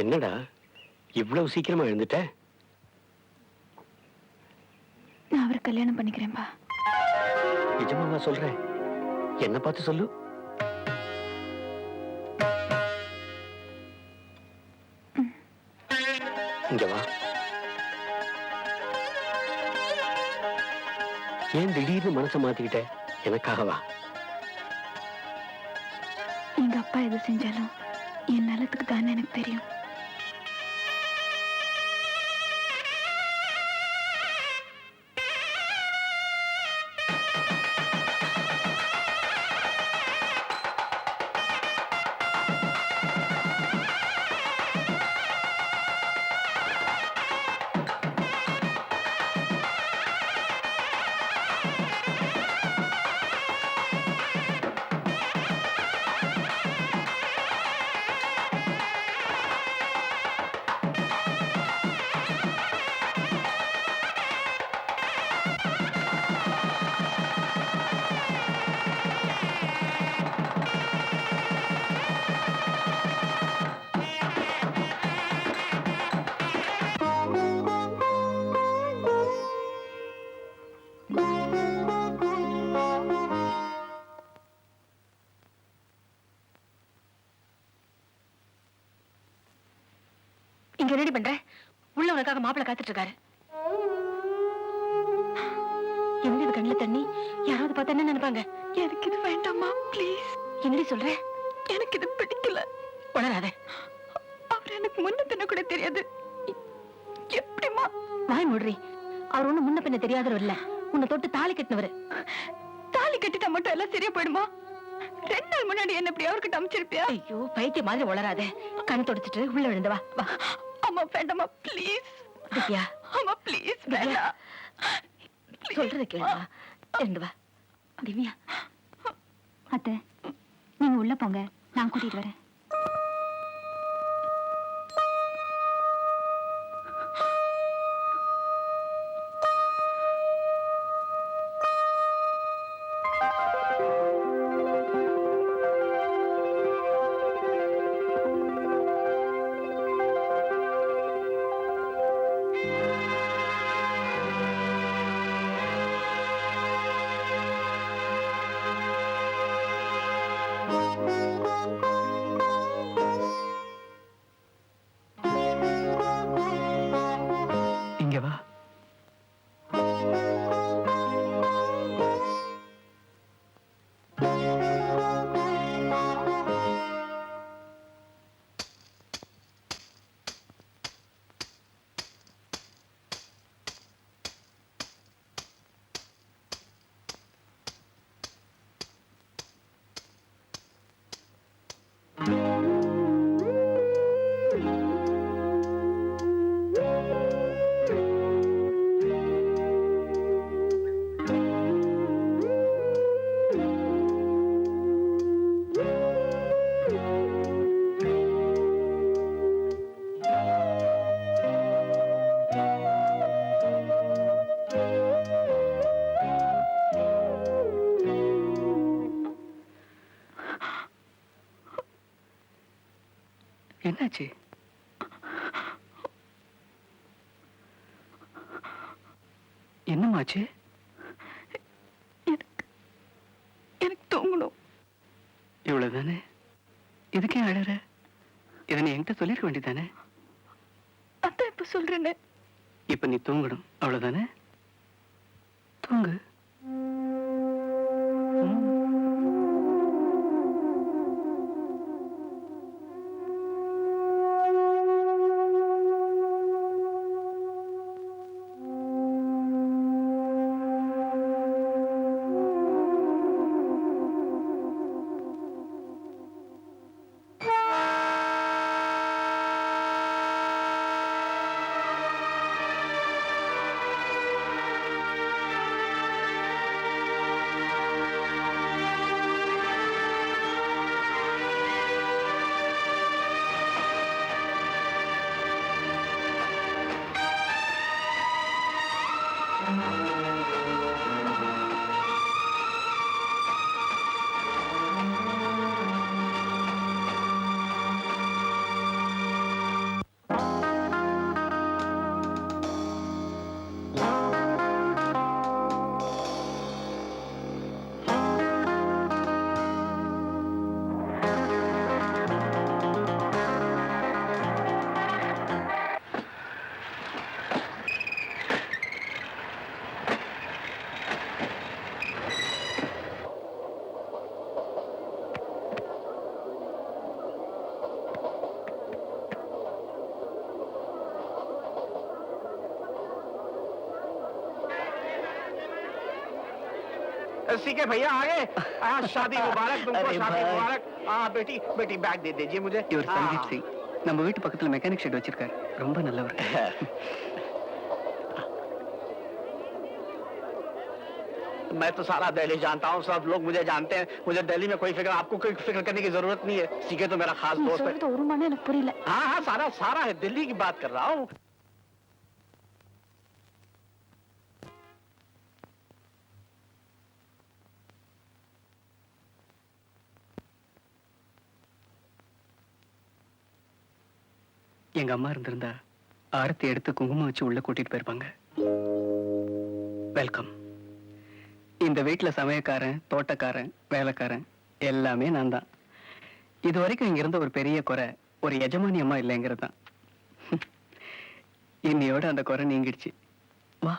என்னடா இவ்வளவு சீக்கிரமா எழுந்துட்ட? நான் அவரை கல்யாணம் பண்ணிக்கிறேன்பா. நிஜமாவா சொல்ற? என்ன பார்த்து சொல்லு. இங்க வா. ஏன் திடீர்னு மனசை மாத்திக்கிட்ட? எனக்காகவா? எங்க அப்பா எது செஞ்சாலும் என் நலத்துக்கு தானே எனக்கு தெரியும். இங்க ரெடி பண்ற. உள்ள உனக்காக மாப்பிள்ள காத்துட்டு இருக்காரு. என்னடி இது கண்ணுல தண்ணி? யாராவது பார்த்தா என்ன நினைப்பாங்க? எனக்கு இது வேண்டாமா ப்ளீஸ். என்னடி சொல்ற? எனக்கு இது பிடிக்கல. உளராத. அவர் எனக்கு முன்ன பின்ன கூட தெரியாது. எப்படிமா? வாய் மூடுறி. அவர் ஒண்ணு முன்ன பின்ன தெரியாதவர் இல்ல. உன்னை தொட்டு தாலி கட்டினவரு. தாலி கட்டிட்டா மட்டும் எல்லாம் சரியா போயிடுமா? 2 நாள் முன்னாடி என்ன இப்படி அவர்கிட்ட அமைச்சிருப்பியா? ஐயோ பைத்திய மாதிரி உளராத. கண் தொடச்சிட்டு உள்ள விழுந்து வா. வா. அம்மா வேண்டாமா ப்ளீஸ். திவ்யா. அம்மா ப்ளீஸ் வேண்டாம். சொல்றது கேளுமா. எழுந்து வா. திவ்யா. அத்தை நீங்க உள்ள போங்க, நான் கூட்டிட்டு வரேன். இங்க வா. என்னாச்சு? என்னமாச்சு? எனக்கு தூங்கணும். இவ்வளவுதானே? இதுக்கே அழற? இதை நீ என்கிட்ட சொல்லிருக்க வேண்டியதானே? அதான் இப்ப சொல்றேன்னு. இப்ப நீ தூங்கணும், அவ்வளவுதானே? தூங்கு. सीके भैया आगे शादी मुबारक तुमको अरे शादी भाई। मुबारक हाँ बेटी बेटी बैग दे दीजिए मुझे இவர் हाँ, சந்தீப் சிங் நம்ம வீட்டு பக்கத்துல மெக்கானிக் ஷெட் வச்சிருக்காரு ரொம்ப நல்லவர் मैं तो सारा दिल्ली जानता हूँ सब लोग मुझे जानते हैं मुझे दिल्ली में कोई फिक्र आपको कोई फिक्र करने की जरूरत नहीं है सीके तो मेरा खास நீ दोस्त है சொல்றது ஒரு மணி எனக்கு புரியல हाँ हाँ सारा सारा है दिल्ली की बात कर रहा हूँ எங்க அம்மா இருந்திருந்தா ஆரத்தி எடுத்து குங்குமம் வச்சு உள்ள கூட்டிட்டு போயிருப்பாங்க வெல்கம் இந்த வீட்டுல சமயக்காரன் தோட்டக்காரன் வேலைக்காரன் எல்லாமே நான் தான் இது வரைக்கும் இங்க இருந்த ஒரு பெரிய குறை ஒரு எஜமானி அம்மா இல்லைங்கிறது தான் இன்னையோட அந்த குறை நீங்கிடுச்சு வா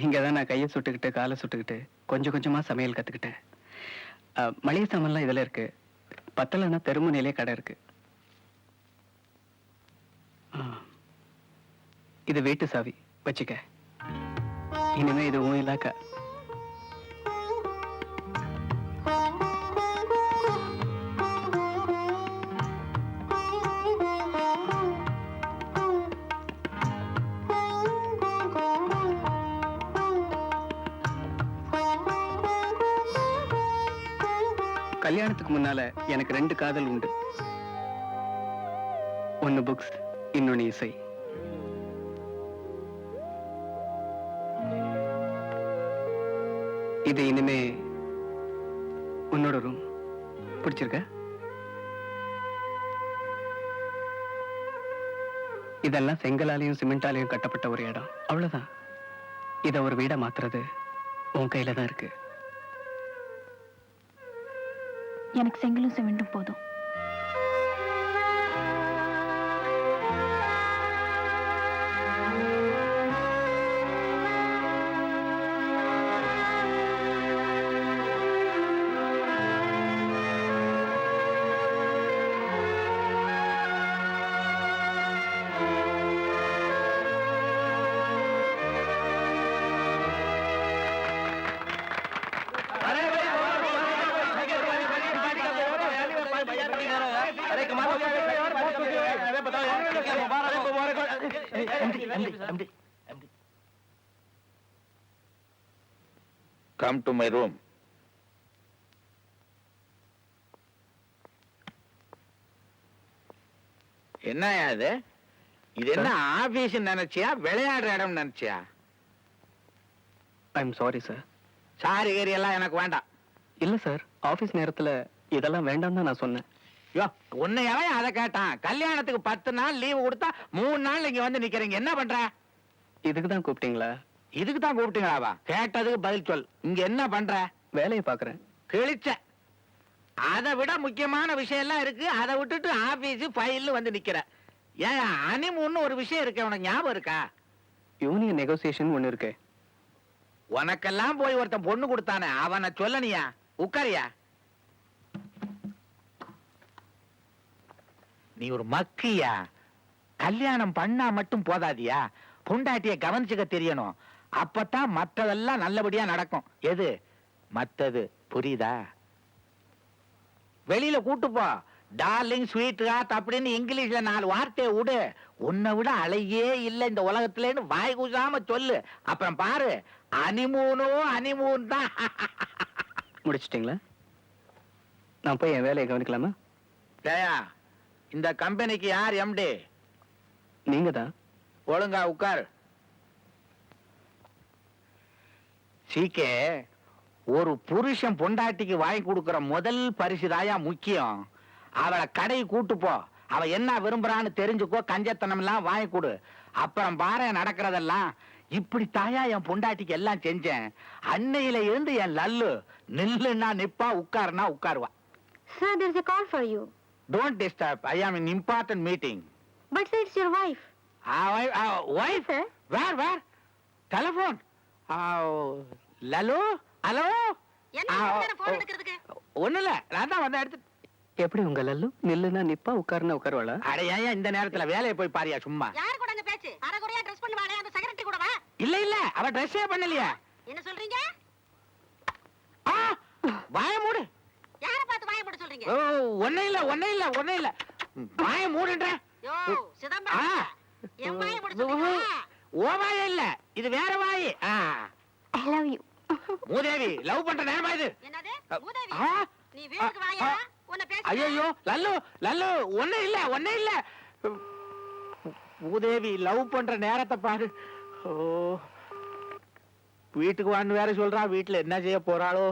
இங்கதான் நான் கையை சுட்டுக்கிட்டு காலை சுட்டுக்கிட்டு கொஞ்சம் கொஞ்சமா சமையல் கத்துக்கிட்டேன் மளிகை சாமான்லாம் இதுல இருக்கு பத்தலைன்னா தெருமுனையிலே கடை இருக்கு இது வீட்டு சாவி வச்சுக்க இனிமே இது உன் இலாக்கா கல்யாணத்துக்கு முன்னால எனக்கு 2 காதல் உண்டு ஒன்னு புக்ஸ் இன்னொன்னு இசை இது இனிமே உன்னோட ரூம் பிடிச்சிருக்க இதெல்லாம் செங்கலாலையும் சிமெண்டாலையும் கட்டப்பட்ட ஒரு இடம் அவ்வளவுதான் இத ஒரு வீடா மாத்துறது உன் கையில தான் இருக்கு எனக்கு செங்கலும் சிமெண்டும் போதும் अरे कमाल हो गया यार बहुत खुशी हुई अरे बताओ यार मुबारक मुबारक MD come to my room என்னயா இது இது என்ன ஆபீஸ் நினைச்சியா விளையாடுற இடம் நினைச்சியா I am sorry sir sorry carry எல்லாம் எனக்கு வேண்டாம் இல்ல சார் ஆபீஸ் நேரத்துல இதெல்லாம் வேண்டாம் தான் நான் சொன்னேன் யோ உன்னையவே அதை கேட்டான் கல்யாணத்துக்கு 10 நாள் லீவு கொடுத்தா 3 நாள் இங்க வந்து நிக்கிறீங்க என்ன பண்ற இதுக்கு தான் கூப்பிட்டீங்களா இதுக்கு தான் கூப்பிட்டீங்களாவா கேட்டதுக்கு பதில் சொல் இங்க என்ன பண்ற வேலையை பாக்குறேன் கிழிச்ச அதை விட முக்கியமான விஷயம் எல்லாம் இருக்கு அதை விட்டுட்டு ஆபீஸ் ஃபைல் வந்து நிக்கிற ஏன் அனிமுன்னு ஒரு விஷயம் இருக்கு உனக்கு ஞாபகம் இருக்கா யூனியன் நெகோசியேஷன் ஒண்ணு இருக்கு உனக்கெல்லாம் போய் ஒருத்தன் பொண்ணு கொடுத்தானே அவனை சொல்லனியா உட்காரியா நீ ஒரு மக்கியா கல்யாணம் பண்ணா மட்டும் போதாதியா பொண்டாட்டிய கவனிச்சுக்க தெரியணும் அப்பதான் மத்ததெல்லாம் நல்லபடியா நடக்கும் எது மத்தது புரியுதா வெளியில கூட்டு போ டார்லிங் ஸ்வீட் ஹார்ட் அப்படின்னு இங்கிலீஷ்ல 4 வார்த்தையை விடு உன்னை விட அழகே இல்ல இந்த உலகத்துலன்னு வாய் கூசாம சொல்லு அப்புறம் பாரு அனிமூன் தான் முடிச்சிட்டீங்களா நான் போய் என் வேலையை கவனிக்கலாமா ஜெயா இந்த கம்பெனிக்கு யார் எம்டி நீங்க தான் ஒழுங்கா உட்கார் சீக்கே ஒரு புருஷன் பொண்டாட்டிக்கு வாங்கி கொடுக்கிற முதல் பரிசுதாயா முக்கியம் அவளை கடை கூட்டு போ அவ என்ன விரும்புறான்னு தெரிஞ்சுக்கோ கஞ்சத்தனம் எல்லாம் வாங்கி கொடு அப்புறம் பாரு நடக்கிறதெல்லாம் இப்படி தாயா என் பொண்டாட்டிக்கு எல்லாம் செஞ்சேன் அன்னையில இருந்து என் லல்லு நில்லுன்னா நிப்பா உட்காருனா உட்காருவா Sir, there is a call for you. Don't disturb I am in important meeting But sir, it's your wife. wife Sir? where telephone Lalu hello ஒண்ணுல நான் தான் வந்து எடுத்து எப்படி உங்க லல்லு நில்லுனா நிப்பா உட்காருனா உட்காருவாளா அட ஏன் இந்த நேரத்துல வேலையை போய் பாரியா சும்மா யாரு கூட அங்க பேச்சு அரைகுறையா ட்ரெஸ் பண்ணி வாங்க அந்த செக்ரட்டரி கூட வா இல்ல இல்ல அவ ட்ரெஸ்ஸே பண்ணலையே. என்ன சொல்றீங்க? ஆ, வாய மூடு. யார பார்த்து வாயை போட சொல்றீங்க? ஓ, ஒண்ணே இல்ல வாய மூடுன்ற. யோ சிதம்பரம், என் வாயை போட சொல்றீங்க? ஓ வாய இல்ல, இது வேற வாய். I love you. மூதேவி லவ் பண்ற நேரமா இது? என்னது மூதேவி? ஆ, நீ வீட்டுக்கு வாயா, உன்னை பேச. ஐயோ லல்லு ஒண்ணே இல்ல. மூதேவி லவ் பண்ற நேரத்தை பாரு. ஓ, வீட்டுக்கு வான்னு வேற சொல்றா. வீட்டுல என்ன செய்ய போறாளோ?